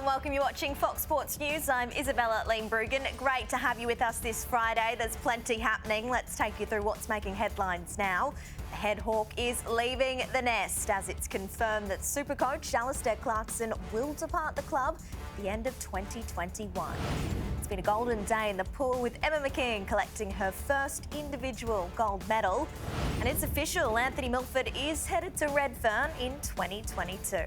welcome. You're watching Fox Sports News. I'm Isabella Lean-Brugan. Great to have you with us this Friday. There's plenty happening. Let's take you through what's making headlines now. The head hawk is leaving the nest as it's confirmed that Supercoach Alastair Clarkson will depart the club at the end of 2021. It's been a golden day in the pool with Emma McKeon collecting her first individual gold medal. And it's official, Anthony Milford is headed to Redfern in 2022.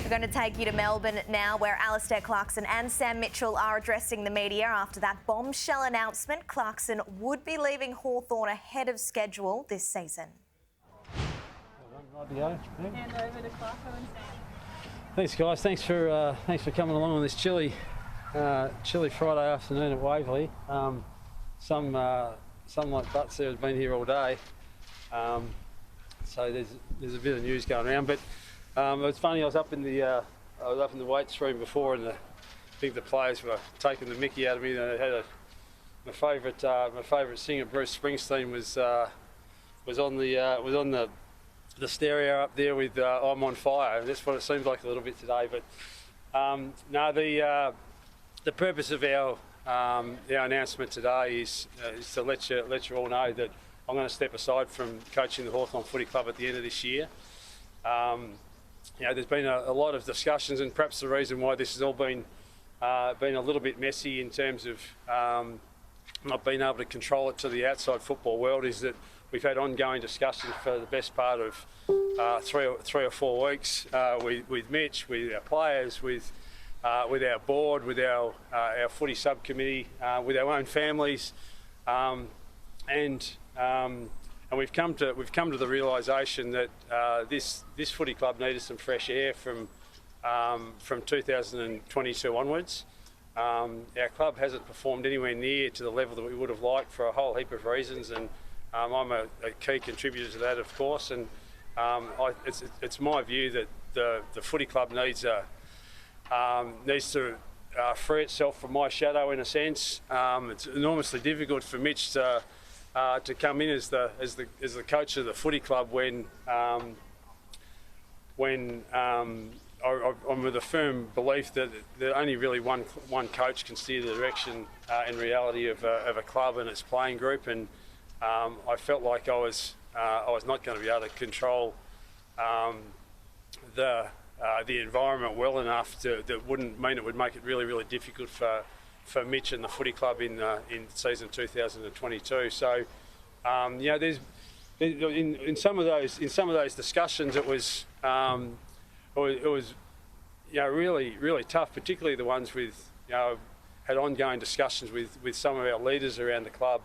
We're going to take you to Melbourne now, where Alastair Clarkson and Sam Mitchell are addressing the media after that bombshell announcement. Clarkson would be leaving Hawthorn ahead of schedule this season. Hand over to Clarkson and Sam. Thanks, guys. Thanks for coming along on this chilly Friday afternoon at Waverley. Some like butts there has been here all day. So there's a bit of news going around, but it's funny. I was up in the weights room before, and I think the players were taking the mickey out of me. They had my favourite singer, Bruce Springsteen, was on the stereo up there with "I'm on Fire," and that's what it seems like a little bit today. But no, the purpose of our announcement today is to let you all know that I'm going to step aside from coaching the Hawthorn Footy Club at the end of this year. There's been a lot of discussions, and perhaps the reason why this has all been a little bit messy in terms of not being able to control it to the outside football world is that we've had ongoing discussions for the best part of 3 or 4 weeks with Mitch, with our players, with our board, with our footy subcommittee, with our own families, and we've come to the realisation that this footy club needed some fresh air from 2022 onwards. Our club hasn't performed anywhere near to the level that we would have liked for a whole heap of reasons, and I'm a key contributor to that, of course. And it's my view that the footy club needs to free itself from my shadow, in a sense. It's enormously difficult for Mitch to come in as the coach of the footy club when I'm with a firm belief that only really one coach can steer the direction in reality of a club and its playing group, and I felt like I was not going to be able to control the environment well enough that wouldn't mean it would make it really, really difficult for Mitch and the footy club in season 2022. So there's in some of those discussions it was really, really tough, particularly the ones with had ongoing discussions with some of our leaders around the club,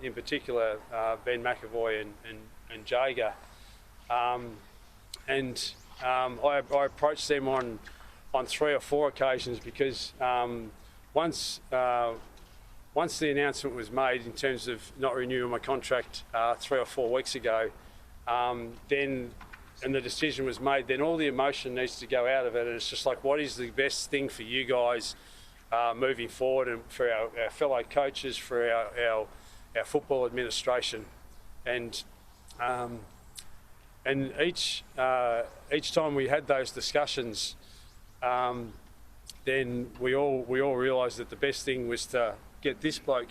in particular Ben McAvoy and Jager, and I approached them on 3 or 4 occasions because once the announcement was made in terms of not renewing my contract 3 or 4 weeks ago, and the decision was made, then all the emotion needs to go out of it, and it's just like, what is the best thing for you guys moving forward, and for our fellow coaches, for our football administration, and each time we had those discussions, then we all realised that the best thing was to get this bloke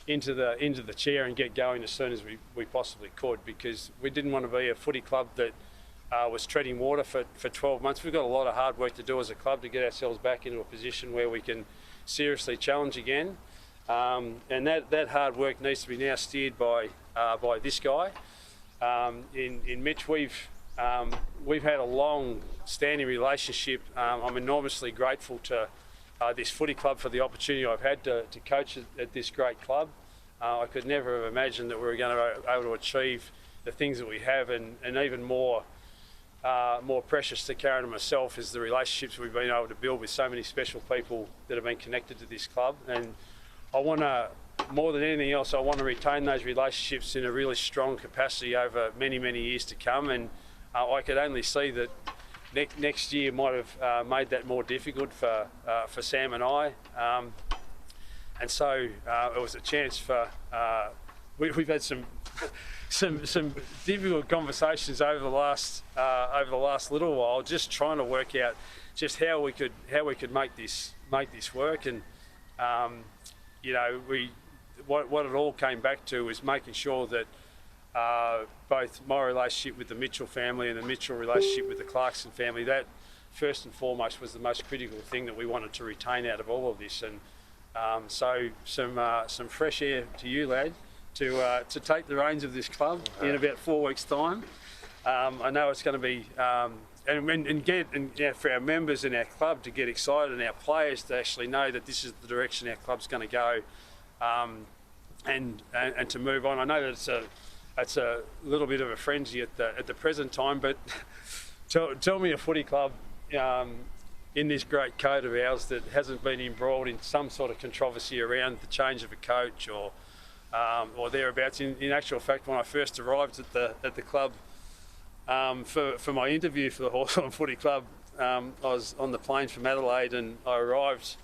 into the chair and get going as soon as we possibly could, because we didn't want to be a footy club that was treading water for 12 months. We've got a lot of hard work to do as a club to get ourselves back into a position where we can seriously challenge again, and that hard work needs to be now steered by this guy. In Mitch, we've had a long-standing relationship. I'm enormously grateful to this footy club for the opportunity I've had to coach at this great club. I could never have imagined that we were going to be able to achieve the things that we have, and even more precious to Karen and myself is the relationships we've been able to build with so many special people that have been connected to this club. And I want to, more than anything else, I want to retain those relationships in a really strong capacity over many, many years to come. And I could only see that next year might have made that more difficult for Sam and I. And so it was a chance for... We've had some some difficult conversations over the last little while, just trying to work out just how we could make this work. And what it all came back to was making sure that both my relationship with the Mitchell family and the Mitchell relationship with the Clarkson family, that first and foremost was the most critical thing that we wanted to retain out of all of this. And so some fresh air to you, lad, to take the reins of this club in about 4 weeks' time. I know it's going to be for our members and our club to get excited, and our players to actually know that this is the direction our club's going to go, and to move on. I know that it's a little bit of a frenzy at the present time, but tell me a footy club in this great code of ours that hasn't been embroiled in some sort of controversy around the change of a coach or thereabouts. In actual fact, when I first arrived at the club for my interview for the Hawthorn Footy Club, I was on the plane from Adelaide, and I arrived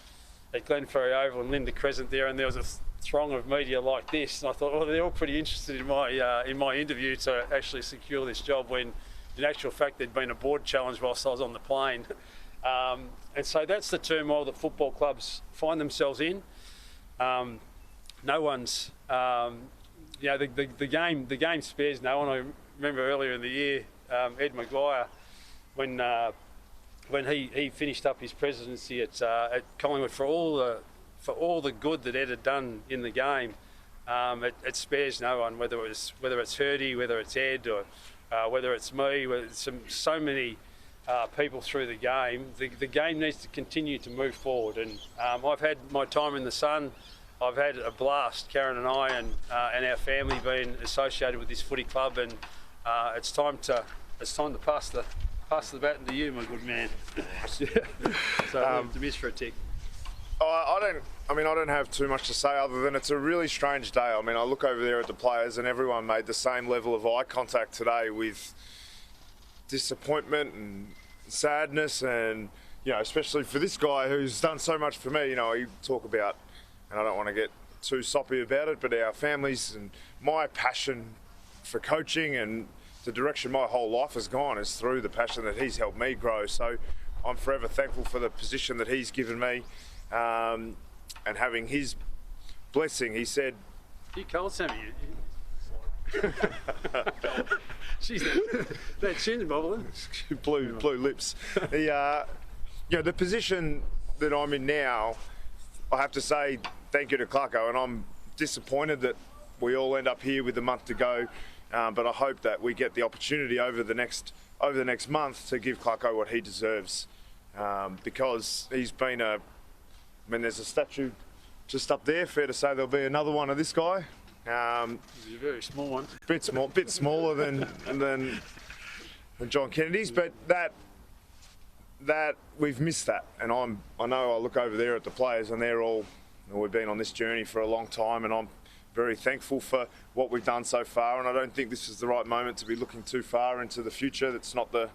at Glenferrie Oval and Linda Crescent there, and there was a throng of media like this, and I thought, they're all pretty interested in my interview to actually secure this job, when in actual fact there'd been a board challenge whilst I was on the plane. And so that's the turmoil that football clubs find themselves in. No one's, the game spares no one. I remember earlier in the year, Ed Maguire, when he finished up his presidency at Collingwood, for all the good that Ed had done in the game, it spares no one. Whether it's Hurdy, whether it's Ed, or whether it's me, so many people through the game. The game needs to continue to move forward, and I've had my time in the sun. I've had a blast, Karen and I and our family being associated with this footy club, and it's time to pass the baton to you, my good man. So to miss for a tick. I don't have too much to say other than it's a really strange day. I mean, I look over there at the players, and everyone made the same level of eye contact today, with disappointment and sadness, and especially for this guy who's done so much for me. You talk about, and I don't want to get too soppy about it, but our families and my passion for coaching and the direction my whole life has gone is through the passion that he's helped me grow. So I'm forever thankful for the position that he's given me, and having his blessing. He said, "You cold, Sammy." She's that chin's bobbling. blue lips. The position that I'm in now, I have to say thank you to Clarko, and I'm disappointed that we all end up here with a month to go. But I hope that we get the opportunity over the next month to give Clarko what he deserves, because he's been there's a statue just up there. Fair to say there'll be another one of this guy. He's a very small one. Bit smaller than John Kennedy's, but that we've missed that. And I know I look over there at the players, and they're all, we've been on this journey for a long time, and I'm very thankful for what we've done so far, and I don't think this is the right moment to be looking too far into the future. That's not the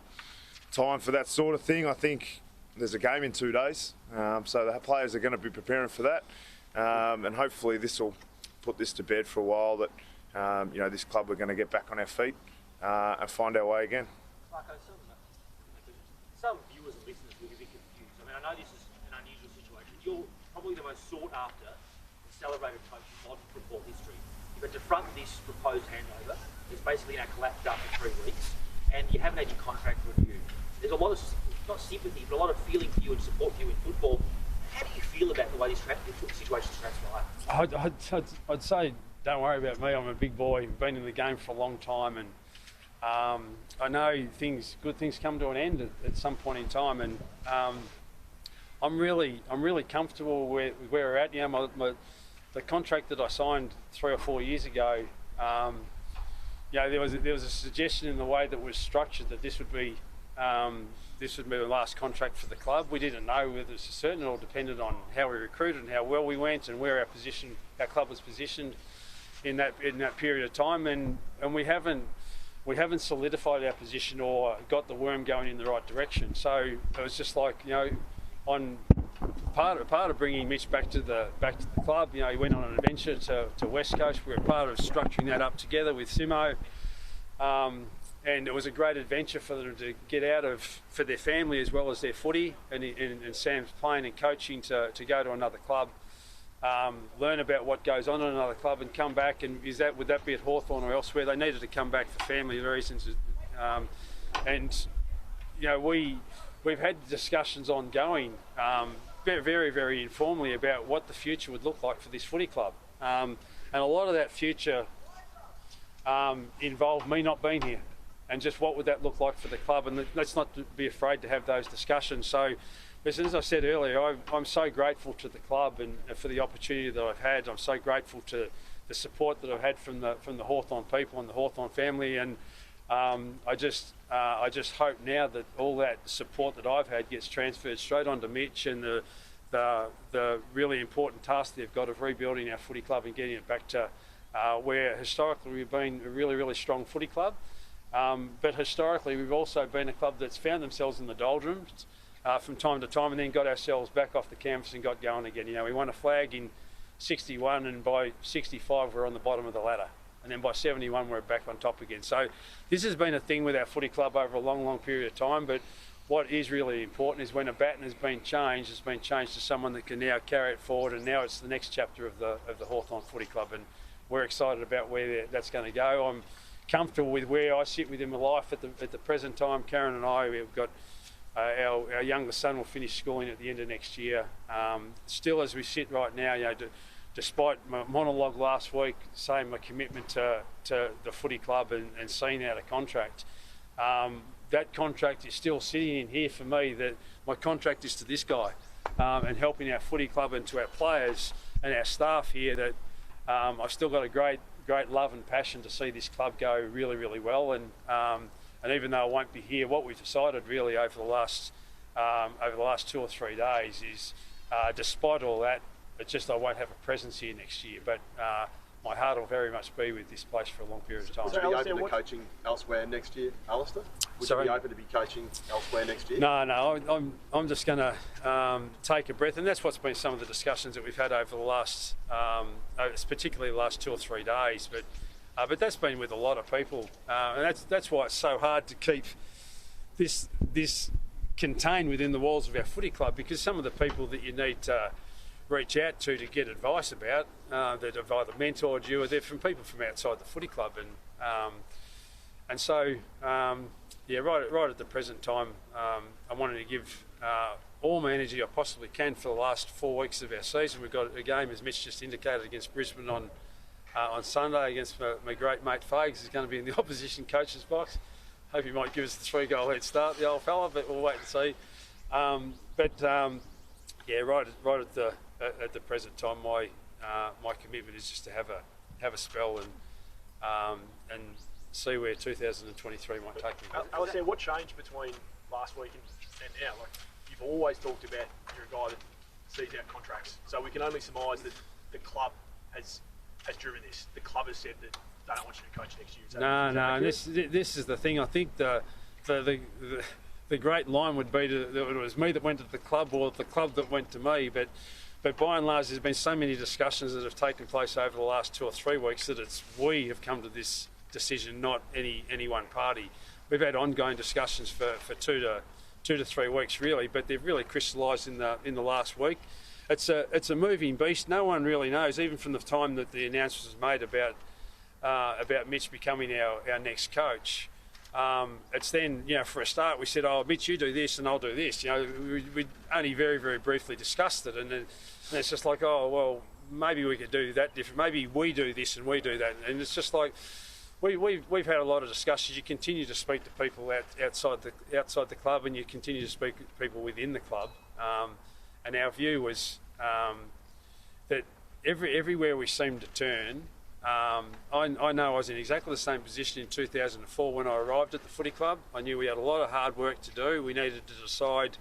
time for that sort of thing. I think there's a game in 2 days, so the players are going to be preparing for that, and hopefully this will put this to bed for a while, that this club, we're going to get back on our feet and find our way again. Some viewers and listeners will be a bit confused. I know this is an unusual situation. You're probably the most sought after and celebrated coach in modern football history. But to front this proposed handover, it's basically now collapsed after 3 weeks, and you haven't had your contract renewed. There's a lot of, not sympathy, but a lot of feeling for you and support for you in football. How do you feel about the way this situation's transpired? I'd say, don't worry about me. I'm a big boy, been in the game for a long time, and I know good things come to an end at some point in time, and I'm really comfortable where we're at. The contract that I signed 3 or 4 years ago, there was a suggestion in the way that was structured that this would be the last contract for the club. We didn't know whether it's certain. It all depended on how we recruited and how well we went, and where our club was positioned in that period of time, and we haven't solidified our position or got the worm going in the right direction. So it was just like, on part of bringing Mitch back to the club. You know, he went on an adventure to West Coast. We were part of structuring that up together with Simo, and it was a great adventure for them to get out of, for their family as well as their footy, and Sam's playing and coaching to go to another club, learn about what goes on in another club, and come back. And would that be at Hawthorn or elsewhere? They needed to come back for family reasons, and you know, we've had discussions ongoing, very, very informally, about what the future would look like for this footy club. And a lot of that future involved me not being here, and just what would that look like for the club. And let's not be afraid to have those discussions. So, as I said earlier, I'm so grateful to the club and for the opportunity that I've had. I'm so grateful to the support that I've had from the Hawthorn people and the Hawthorn family. And I just hope now that all that support that I've had gets transferred straight onto Mitch and the really important task they've got of rebuilding our footy club and getting it back to where historically we've been a really, really strong footy club. But historically we've also been a club that's found themselves in the doldrums from time to time, and then got ourselves back off the canvas and got going again. You know, we won a flag in 61, and by 65 we're on the bottom of the ladder. And then by 71 we're back on top again. So this has been a thing with our footy club over a long, long period of time. But what is really important is when a baton has been changed, it's been changed to someone that can now carry it forward, and now it's the next chapter of the Hawthorn Footy Club, and we're excited about where that's going to go. I'm comfortable with where I sit within my life at the present time. Karen and I, we've got our youngest son will finish schooling at the end of next year. Still, as we sit right now, you know, despite my monologue last week saying my commitment to the footy club and seeing out a contract, that contract is still sitting in here for me. That my contract is to this guy, and helping our footy club and to our players and our staff here. That I've still got a great love and passion to see this club go really, really well. And even though I won't be here, what we've decided really over the last 2 or 3 days is, despite all that, it's just I won't have a presence here next year, but my heart will very much be with this place for a long period of time. Would you be open to coaching elsewhere next year, Alastair? Would you be open to be coaching elsewhere next year? No, I'm just going to take a breath, and that's what's been some of the discussions that we've had over the last, particularly the last 2 or 3 days. But that's been with a lot of people, and that's why it's so hard to keep this contained within the walls of our footy club, because some of the people that you need to reach out to get advice about that have either mentored you or they're from people from outside the footy club, and so right at the present time, I wanted to give all my energy I possibly can for the last 4 weeks of our season. We've got a game, as Mitch just indicated, against Brisbane on Sunday against my great mate Fags. He's going to be in the opposition coach's box. Hope he might give us the 3-goal head start, the old fella, but we'll wait and see. Right at the present time, my commitment is just to have a spell and see where 2023 might take me. Alastair, what changed between last week and now? Like, you've always talked about you're a guy that sees out contracts, so we can only surmise that the club has driven this. The club has said that they don't want you to coach next year. No. This is the thing. I think the great line would be that it was me that went to the club or the club that went to me. But by and large, there's been so many discussions that have taken place over the last 2 or 3 weeks that we have come to this decision, not any one party. We've had ongoing discussions for 2 to 3 weeks really, but they've really crystallised in the last week. It's a moving beast. No one really knows, even from the time that the announcement was made about Mitch becoming our next coach. It's then, you know, for a start we said, oh, Mitch, you do this and I'll do this. You know, we only very, very briefly discussed it, and it's just like, oh, well, maybe we could do that different. Maybe we do this and we do that. And it's just like, we've had a lot of discussions. You continue to speak to people outside the club, and you continue to speak to people within the club. And our view was that everywhere we seemed to turn, I know I was in exactly the same position in 2004 when I arrived at the footy club. I knew we had a lot of hard work to do. We needed to decide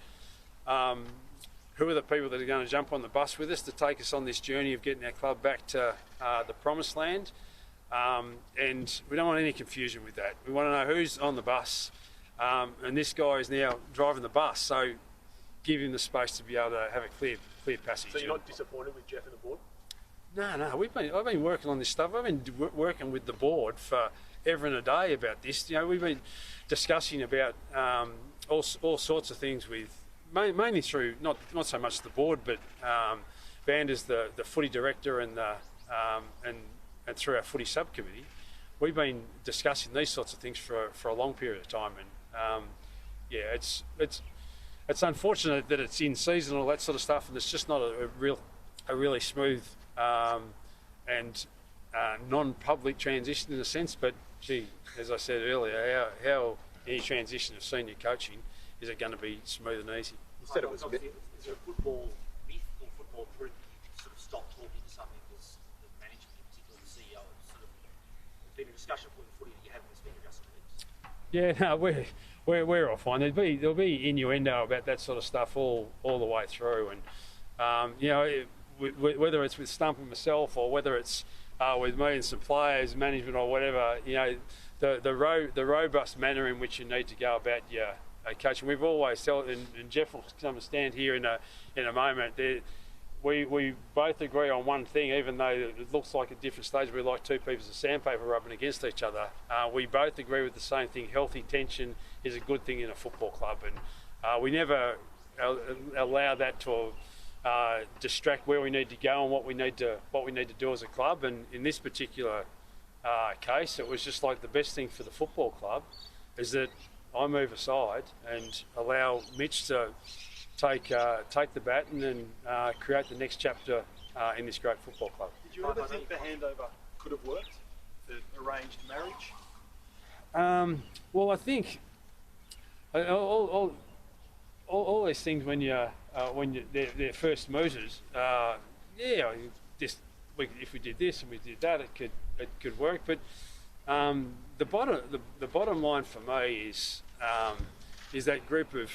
who are the people that are going to jump on the bus with us to take us on this journey of getting our club back to the promised land. And we don't want any confusion with that. We want to know who's on the bus, and this guy is now driving the bus. So give him the space to be able to have a clear passage. So you're not disappointed with Jeff and the board? No. I've been working on this stuff. I've been working with the board for ever and a day about this. We've been discussing about all sorts of things with mainly through not so much the board, but Vander's the footy director and through our footy subcommittee. We've been discussing these sorts of things for a long period of time, and it's unfortunate that it's in season and all that sort of stuff, and it's just not a really smooth and non-public transition in a sense. But gee, as I said earlier, how any transition of senior coaching is it going to be smooth and easy? You said it was a bit. Is there a football myth or football truth that you sort of stop talking to something because the management, in particular the CEO, has sort of been a discussion point of footy that you haven't been adjusted to? Yeah, no, we're all fine. There'll be innuendo about that sort of stuff all the way through, and whether it's with Stump and myself or whether it's with me and some players, management or whatever, the robust manner in which you need to go about your coaching. We've always told, and Jeff will come and stand here in a moment. We both agree on one thing, even though it looks like at different stages we're like two pieces of sandpaper rubbing against each other. We both agree with the same thing. Healthy tension is a good thing in a football club, and we never allow that to distract where we need to go and what we need to do as a club. And in this particular case, it was just like the best thing for the football club is that I move aside and allow Mitch to take the baton and create the next chapter in this great football club. Did you ever think the handover could have worked, the arranged marriage? Well, I think all these things when they're first moves, if we did this and we did that, it could work. But the bottom line for me is that group of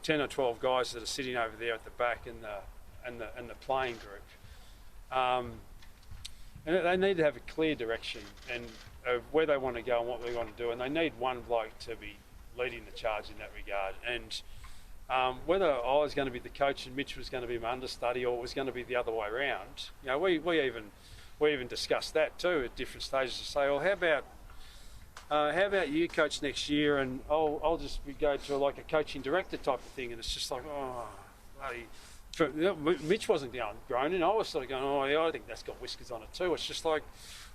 10 or 12 guys that are sitting over there at the back and the playing group, and they need to have a clear direction and of where they want to go and what they want to do, and they need one bloke to be leading the charge in that regard. And whether I was going to be the coach and Mitch was going to be my understudy, or it was going to be the other way around, we even discussed that too at different stages to say, well, how about you coach next year, and I'll just go to like a coaching director type of thing. And it's just like, Mitch wasn't groaning. I was sort of going, oh yeah, I think that's got whiskers on it too. It's just like,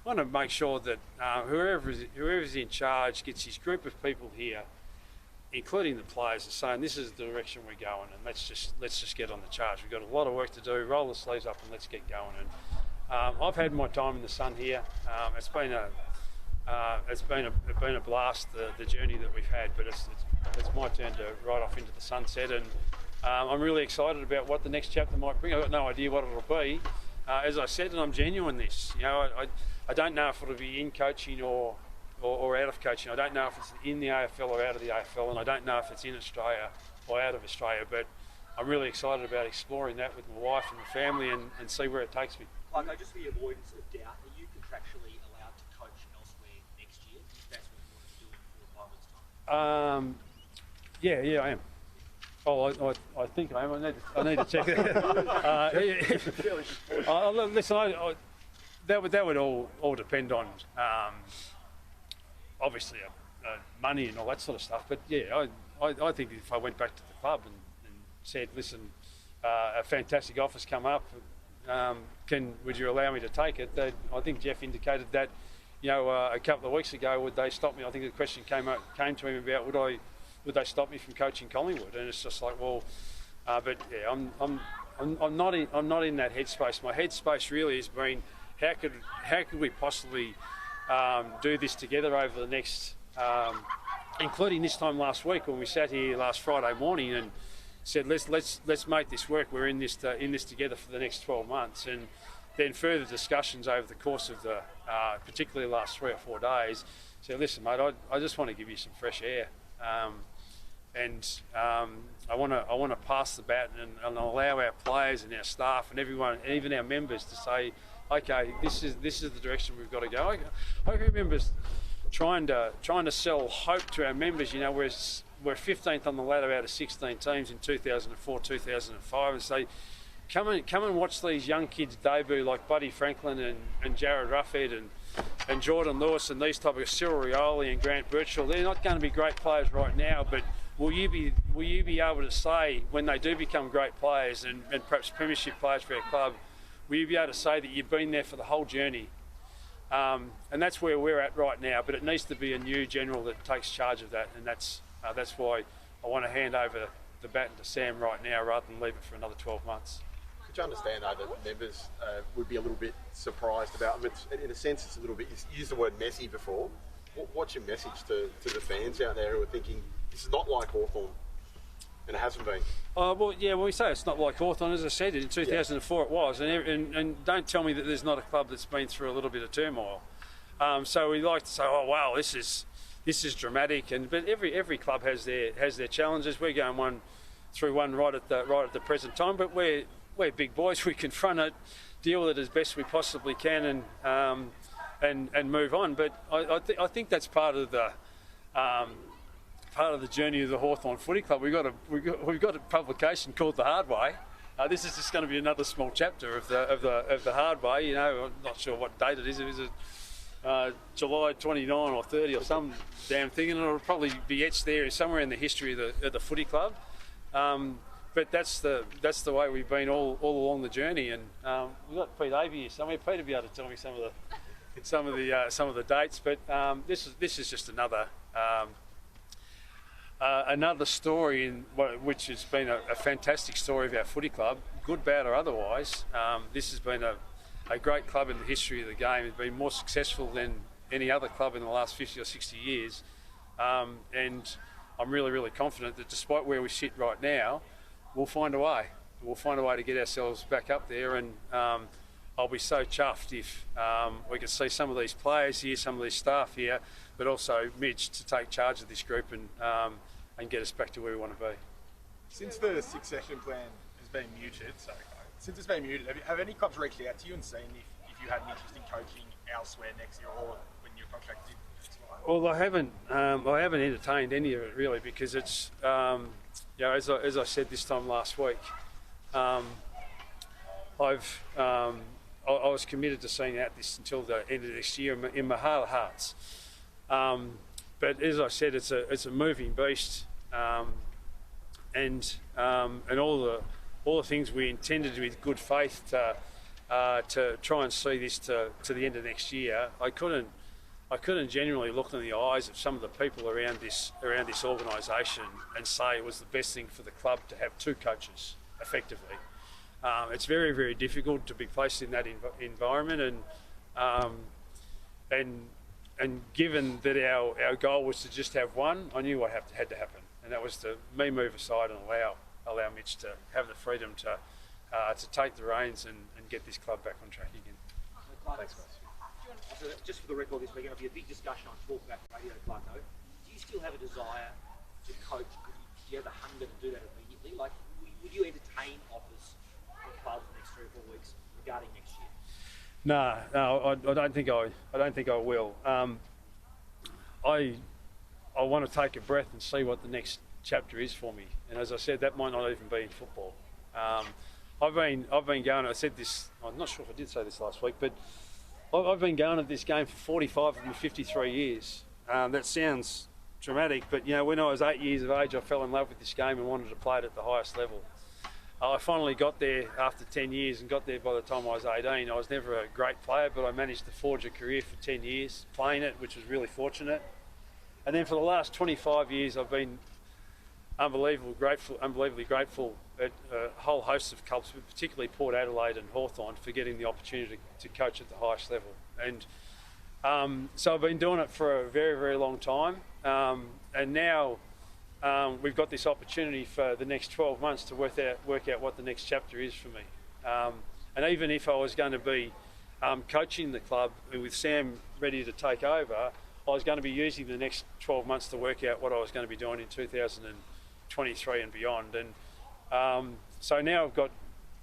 I want to make sure that whoever's in charge gets his group of people here, including the players, are saying this is the direction we're going, and let's just get on the charge. We've got a lot of work to do. Roll the sleeves up and let's get going. And I've had my time in the sun here. It's been a blast, the journey that we've had, but it's my turn to ride off into the sunset, and I'm really excited about what the next chapter might bring. I've got no idea what it'll be. As I said, and I'm genuine this, I don't know if it'll be in coaching or out of coaching. I don't know if it's in the AFL or out of the AFL, and I don't know if it's in Australia or out of Australia, but I'm really excited about exploring that with my wife and my family and see where it takes me. Like, just for the avoidance of doubt, are you contractually allowed to coach elsewhere next year if that's what you want to do in 4 or 5 months' time? Yeah, I am. Oh, I think I am. I need to check it. Listen, that would all depend on obviously money and all that sort of stuff. But yeah, I think if I went back to the club and said, listen, a fantastic offer's come up, would you allow me to take it? I think Jeff indicated that, a couple of weeks ago, would they stop me? I think the question came to him about would they stop me from coaching Collingwood? And it's just like, well, but yeah, I'm not in that headspace. My headspace really has been how could we possibly do this together over the next, including this time last week when we sat here last Friday morning and said let's make this work. We're in this together for the next 12 months, and then further discussions over the course of the particularly last 3 or 4 days. So listen, mate, I just want to give you some fresh air, and I want to pass the baton and allow our players and our staff and everyone, and even our members, to say, okay, this is the direction we've got to go. I remember trying to sell hope to our members. we're 15th on the ladder out of 16 teams in 2004, 2005, and say, come and watch these young kids debut like Buddy Franklin and Jared Ruffhead and Jordan Lewis and these type of Cyril Rioli and Grant Birchall. They're not going to be great players right now, but will you be able to say when they do become great players and perhaps premiership players for our club, will you be able to say that you've been there for the whole journey? And that's where we're at right now, but it needs to be a new general that takes charge of that, and that's why I want to hand over the baton to Sam right now rather than leave it for another 12 months. Could you understand though that members would be a little bit surprised about it? In a sense, it's a little bit, you used the word messy before. What's your message to the fans out there who are thinking, this is not like Hawthorn, and it hasn't been? Well, yeah, when we say it's not like Hawthorn, as I said, in 2004 it was, and don't tell me that there's not a club that's been through a little bit of turmoil. So we like to say, oh wow, this is dramatic, but every club has their challenges. We're going through one right at the present time, but we're big boys. We confront it, deal with it as best we possibly can, and move on. But I think that's part of the journey of the Hawthorn Footy Club. We've got a publication called The Hard Way. This is just going to be another small chapter of the Hard Way. You know, I'm not sure what date it is. Is it July 29 or 30 or some damn thing? And it'll probably be etched there somewhere in the history of the footy club. But that's the way we've been all along the journey. And we've got Pete Avey here somewhere. Pete will be able to tell me some of the dates. But this is just another story which has been a fantastic story of our footy club, good, bad or otherwise. This has been a great club in the history of the game. It's been more successful than any other club in the last 50 or 60 years. And I'm really, really confident that despite where we sit right now, we'll find a way. We'll find a way to get ourselves back up there, and I'll be so chuffed if we can see some of these players here, some of these staff here, but also Midge to take charge of this group and get us back to where we want to be. Since the succession plan has been muted, have any clubs reached out to you and seen if you had an interest in coaching elsewhere next year or when your contract expires? Well, I haven't entertained any of it really, because it's as I said this time last week, I was committed to seeing out this until the end of next year in my heart of hearts. But as I said, it's a moving beast, and all the things we intended with good faith to try and see this to the end of next year. I couldn't genuinely look in the eyes of some of the people around this organisation and say it was the best thing for the club to have two coaches effectively. It's very, very difficult to be placed in that environment, and given that our goal was to just have one, I knew what had to happen, and that was to me move aside and allow Mitch to have the freedom to take the reins and get this club back on track again. Thanks, guys. So just for the record, this weekend will be a big discussion on Talkback Radio, Clarko. Do you still have a desire to coach? Do you have the hunger to do that immediately? Like, would you entertain offers from clubs in the next 3 or 4 weeks regarding next year? No, I don't think I will. I want to take a breath and see what the next chapter is for me. And as I said, that might not even be in football. I've been going. I said this. I'm not sure if I did say this last week, but I've been going at this game for 45 of my 53 years. That sounds dramatic, but when I was 8 years of age, I fell in love with this game and wanted to play it at the highest level. I finally got there after 10 years and got there by the time I was 18. I was never a great player, but I managed to forge a career for 10 years playing it, which was really fortunate. And then for the last 25 years, I've been unbelievably grateful at a whole host of clubs, but particularly Port Adelaide and Hawthorn, for getting the opportunity to coach at the highest level. And so I've been doing it for a very, very long time. And now we've got this opportunity for the next 12 months to work out what the next chapter is for me. And even if I was going to be coaching the club with Sam ready to take over, I was going to be using the next 12 months to work out what I was going to be doing in 2023 and beyond. And so now I've got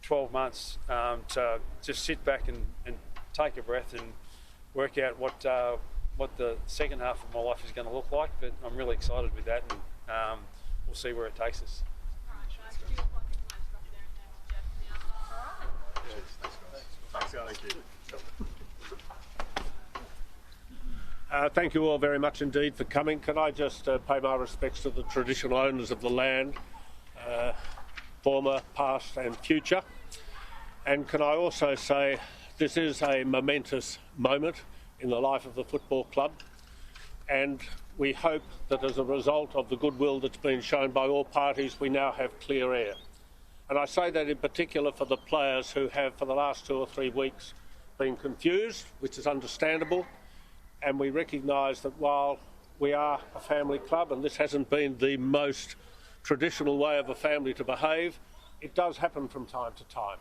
12 months to just sit back and take a breath and work out what the second half of my life is going to look like. But I'm really excited with that, we'll see where it takes us. Thank you all very much indeed for coming. Can I just pay my respects to the traditional owners of the land, former, past and future. And can I also say this is a momentous moment in the life of the football club, and we hope that as a result of the goodwill that's been shown by all parties, we now have clear air. And I say that in particular for the players who have for the last 2 or 3 weeks been confused, which is understandable. And we recognise that while we are a family club, and this hasn't been the most traditional way of a family to behave, it does happen from time to time.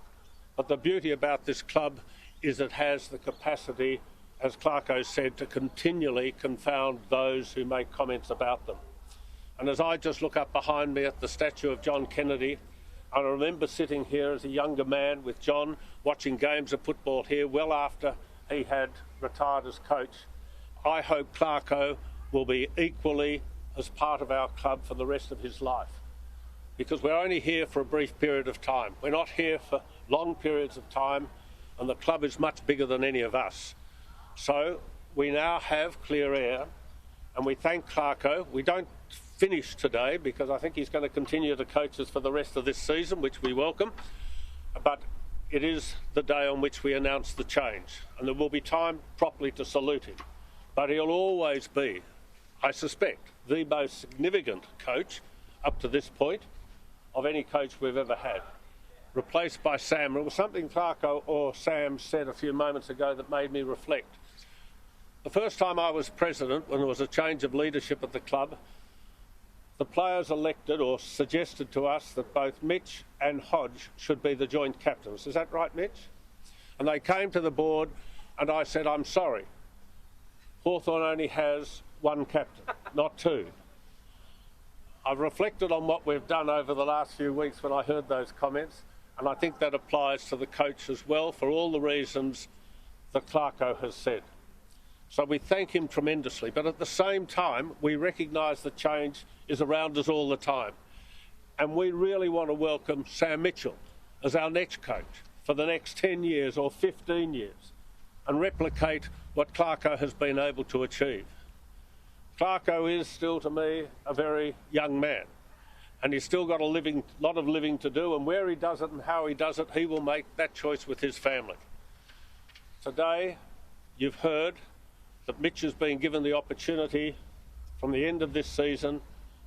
But the beauty about this club is it has the capacity, as Clarko said, to continually confound those who make comments about them. And as I just look up behind me at the statue of John Kennedy, I remember sitting here as a younger man with John, watching games of football here well after he had retired as coach. I hope Clarko will be equally as part of our club for the rest of his life, because we're only here for a brief period of time. We're not here for long periods of time, and the club is much bigger than any of us. So we now have clear air, and we thank Clarko. We don't finish today because I think he's going to continue to coach us for the rest of this season, which we welcome. But it is the day on which we announce the change, and there will be time properly to salute him. But he'll always be, I suspect, the most significant coach up to this point of any coach we've ever had. Replaced by Sam. It was something Clarko or Sam said a few moments ago that made me reflect. The first time I was president, when there was a change of leadership at the club, the players elected or suggested to us that both Mitch and Hodge should be the joint captains. Is that right, Mitch? And they came to the board and I said, I'm sorry, Hawthorn only has one captain, not two. I've reflected on what we've done over the last few weeks when I heard those comments, and I think that applies to the coach as well for all the reasons that Clarko has said. So we thank him tremendously, but at the same time, we recognise that change is around us all the time. And we really want to welcome Sam Mitchell as our next coach for the next 10 years or 15 years and replicate what Clarko has been able to achieve. Clarko is still, to me, a very young man, and he's still got a lot of living to do, and where he does it and how he does it, he will make that choice with his family. Today, you've heard that Mitch has been given the opportunity from the end of this season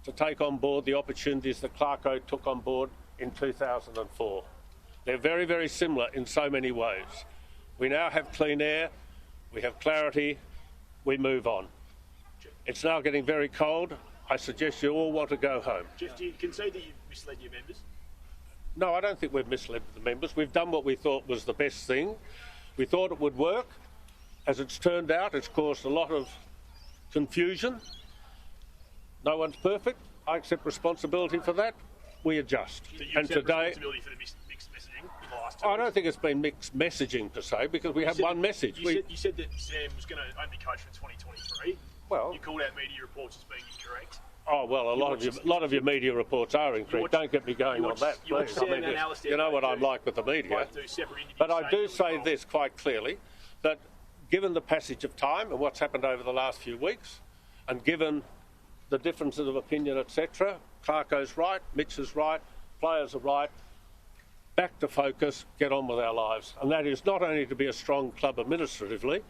to take on board the opportunities that Clarko took on board in 2004. They're very, very similar in so many ways. We now have clean air, we have clarity, we move on. It's now getting very cold. I suggest you all want to go home. Jeff, do you concede that you've misled your members? No, I don't think we've misled the members. We've done what we thought was the best thing. We thought it would work. As it's turned out, it's caused a lot of confusion. No one's perfect. I accept responsibility for that. We adjust. So you and accept today, responsibility for the mixed messaging in the last 2 I weeks? don't think it's been mixed messaging per se, because we had one message. You said that Sam was going to only coach for 2023. Well, you called out media reports as being incorrect. Oh well, a lot of your media reports are incorrect. Don't get me going on that, please. I mean, you know what I'm like with the media. But I do say this quite clearly, that given the passage of time and what's happened over the last few weeks, and given the differences of opinion, etc., Clarko's right, Mitch is right, players are right. Back to focus, get on with our lives. And that is not only to be a strong club administratively,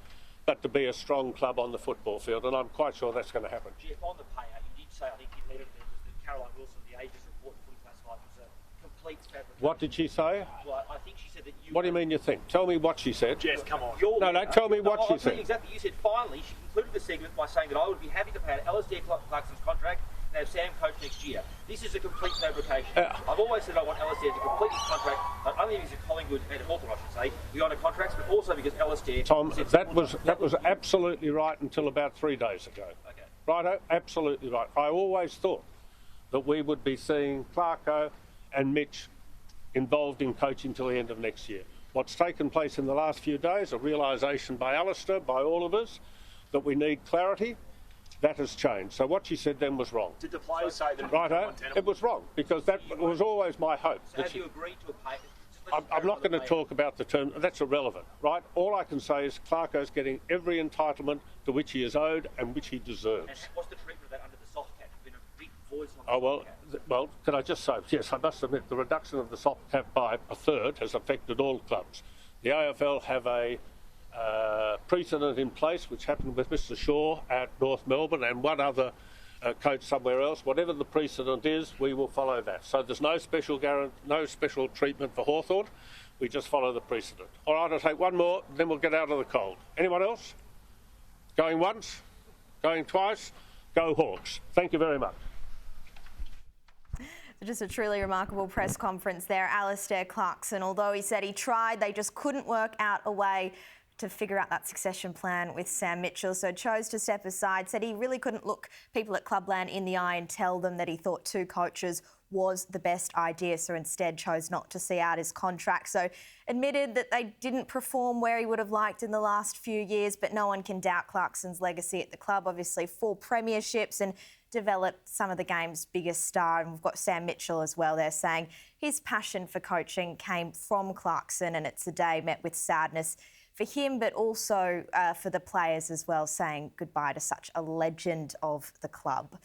but to be a strong club on the football field. And I'm quite sure that's going to happen. Jeff, on the payout, you did say, I think in letter to members, that Caroline Wilson, the Aegis report fully classified, was a complete fabrication. What did she say? Well, I think she said that you... What do you mean you think? Tell me what she said. Jeff, come on. No, tell me what she said. Exactly. You said, finally, she concluded the segment by saying that I would be happy to pay out Alastair Clarkson's contract and have Sam coach next year. This is a complete fabrication. I've always said I want Alastair to complete his contract, not only because of Collingwood and Hawthorn, I should say, beyond the contracts, but also because Alastair... Tom, that was absolutely right until about 3 days ago. Okay. Righto, absolutely right. I always thought that we would be seeing Clarko and Mitch involved in coaching till the end of next year. What's taken place in the last few days, a realisation by Alastair, by all of us, that we need clarity, That has changed. So what she said then was wrong. Did the players say that Righto, it was wrong, because that was always my hope. So have you agreed to a pay? I'm not going to talk about the term, that's irrelevant, right? All I can say is Clarko's getting every entitlement to which he is owed and which he deserves. And what's the treatment of that under the soft cap? There's been a big voice on Oh, the well, soft cap. well, can I just say, yes, I must admit, the reduction of the soft cap by a third has affected all clubs. The AFL have a precedent in place, which happened with Mr Shaw at North Melbourne and one other coach somewhere else. Whatever the precedent is, we will follow that. So there's no special treatment for Hawthorn. We just follow the precedent. All right, I'll take one more, then we'll get out of the cold. Anyone else? Going once? Going twice? Go Hawks. Thank you very much. Just a truly remarkable press conference there. Alastair Clarkson, although he said he tried, they just couldn't work out a way to figure out that succession plan with Sam Mitchell, so chose to step aside, said he really couldn't look people at Clubland in the eye and tell them that he thought two coaches was the best idea, so instead chose not to see out his contract. So admitted that they didn't perform where he would have liked in the last few years, but no one can doubt Clarkson's legacy at the club. Obviously 4 premierships and developed some of the game's biggest star. And we've got Sam Mitchell as well there saying his passion for coaching came from Clarkson, and it's a day met with sadness for him, but also for the players as well, saying goodbye to such a legend of the club.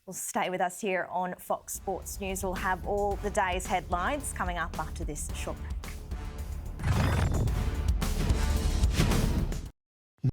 Well, stay with us here on Fox Sports News. We'll have all the day's headlines coming up after this short break.